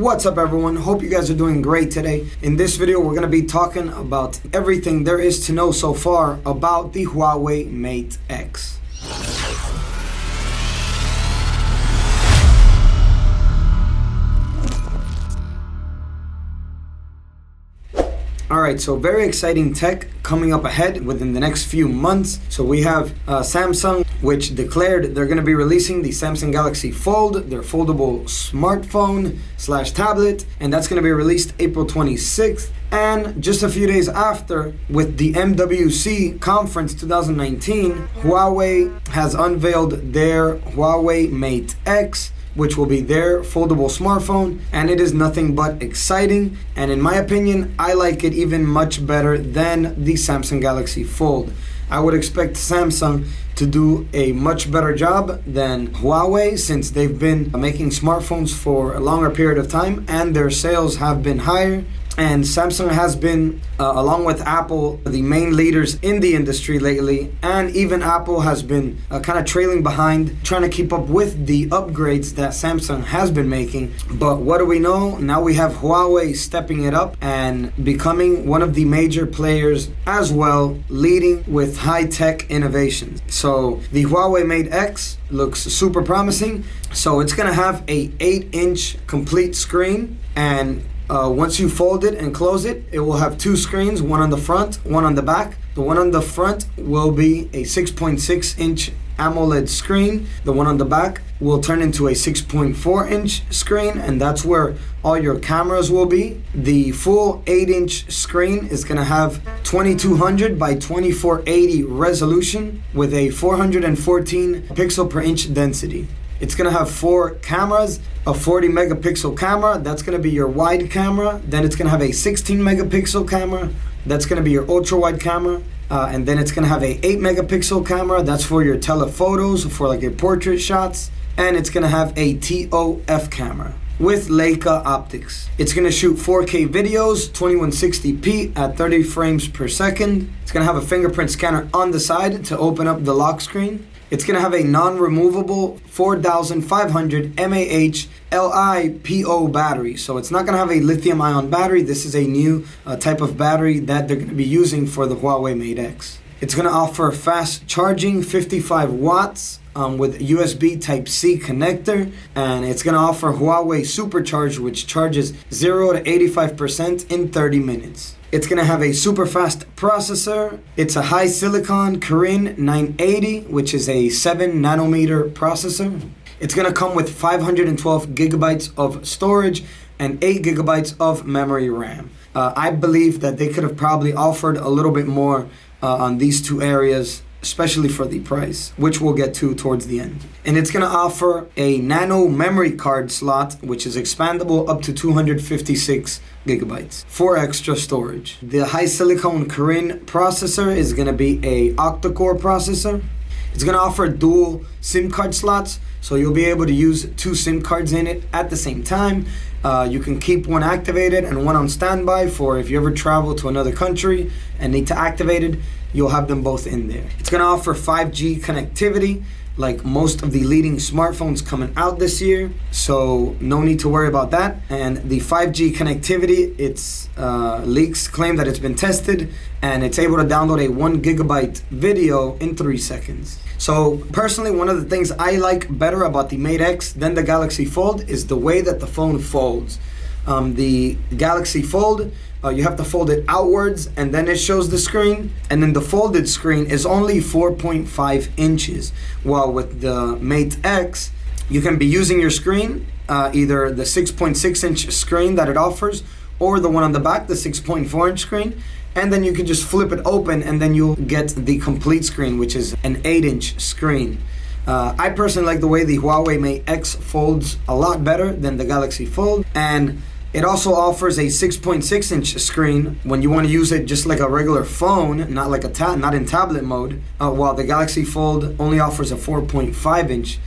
What's up everyone? Hope you guys are doing great today. In this video we're going to be talking about everything there is to know so far about the Huawei Mate X. Alright, so very exciting tech coming up ahead within the next few months. So we have Samsung, which declared they're going to be releasing the Samsung Galaxy Fold, their foldable smartphone / tablet, and that's going to be released April 26th. And just a few days after, with the MWC Conference 2019, Huawei has unveiled their Huawei Mate X, which will be their foldable smartphone, and it is nothing but exciting. And in my opinion, I like it even much better than the Samsung Galaxy Fold. I would expect Samsung to do a much better job than Huawei, since they've been making smartphones for a longer period of time and their sales have been higher. And Samsung has been, along with Apple, the main leaders in the industry lately. And even Apple has been kind of trailing behind, trying to keep up with the upgrades that Samsung has been making. But what do we know? Now we have Huawei stepping it up and becoming one of the major players as well, leading with high-tech innovations. So the Huawei Mate X looks super promising. So it's going to have a 8-inch complete screen, and once you fold it and close it, it will have two screens, one on the front, one on the back. The one on the front will be a 6.6-inch AMOLED screen. The one on the back will turn into a 6.4-inch screen, and that's where all your cameras will be. The full 8-inch screen is going to have 2200 by 2480 resolution with a 414 pixel per inch density. It's going to have 4 cameras, a 40 megapixel camera, that's going to be your wide camera. Then it's going to have a 16 megapixel camera, that's going to be your ultra wide camera. And then it's going to have a 8 megapixel camera, that's for your telephotos, for like your portrait shots. And it's going to have a TOF camera with Leica optics. It's going to shoot 4K videos, 2160p at 30 frames per second. It's going to have a fingerprint scanner on the side to open up the lock screen. It's going to have a non-removable 4500 mAh LiPo battery. So it's not going to have a lithium-ion battery. This is a new type of battery that they're going to be using for the Huawei Mate X. It's going to offer fast charging, 55 watts with USB Type-C connector. And it's going to offer Huawei Supercharge, which charges 0 to 85% in 30 minutes. It's going to have a super fast processor. It's a high silicon Kirin 980, which is a 7 nanometer processor. It's going to come with 512 gigabytes of storage and 8 gigabytes of memory RAM. I believe that they could have probably offered a little bit more on these two areas, especially for the price, which we'll get to towards the end. And it's going to offer a nano memory card slot, which is expandable up to 256 gigabytes for extra storage. The high silicon Kirin processor is going to be a octa-core processor. It's going to offer dual SIM card slots, so you'll be able to use 2 SIM cards in it at the same time. You can keep one activated and one on standby for if you ever travel to another country and need to activate it, you'll have them both in there. It's going to offer 5G connectivity like most of the leading smartphones coming out this year, so no need to worry about that. And the 5G connectivity, its leaks claim that it's been tested and it's able to download a 1 gigabyte video in 3 seconds. So personally, one of the things I like better about the Mate X than the Galaxy Fold is the way that the phone folds. The Galaxy Fold, you have to fold it outwards and then it shows the screen, and then the folded screen is only 4.5 inches. While with the Mate X, you can be using your screen, either the 6.6 inch screen that it offers or the one on the back, the 6.4 inch screen, and then you can just flip it open and then you'll get the complete screen, which is an 8-inch screen. I personally like the way the Huawei Mate X folds a lot better than the Galaxy Fold, and it also offers a 6.6-inch screen when you want to use it just like a regular phone, not like not in tablet mode. While the Galaxy Fold only offers a 4.5-inch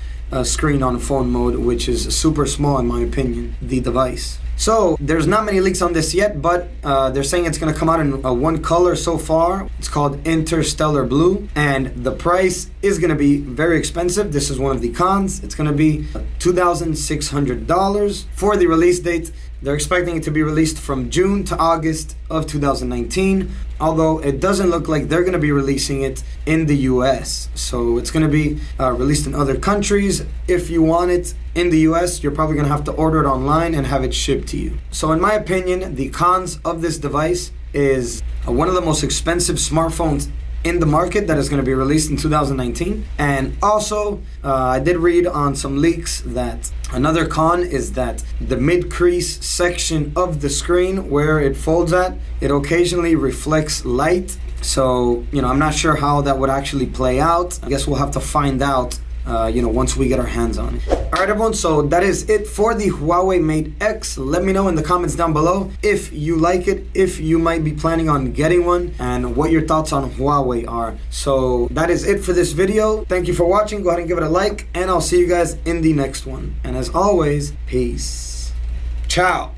screen on phone mode, which is super small in my opinion, the device. So there's not many leaks on this yet, but they're saying it's going to come out in one color so far. It's called Interstellar Blue, and the price is going to be very expensive. This is one of the cons. It's going to be $2,600 for the release date. They're expecting it to be released from June to August of 2019, although it doesn't look like they're going to be releasing it in the US. So it's going to be released in other countries. If you want it in the US, you're probably going to have to order it online and have it shipped to you. So in my opinion, the cons of this device is one of the most expensive smartphones in the market that is going to be released in 2019. And also, I did read on some leaks that another con is that the mid-crease section of the screen where it folds at, it occasionally reflects light. So, I'm not sure how that would actually play out. I guess we'll have to find out once we get our hands on it. Alright everyone, so that is it for the Huawei Mate X. Let me know in the comments down below if you like it, if you might be planning on getting one, and what your thoughts on Huawei are. So that is it for this video. Thank you for watching. Go ahead and give it a like, and I'll see you guys in the next one. And as always, peace. Ciao.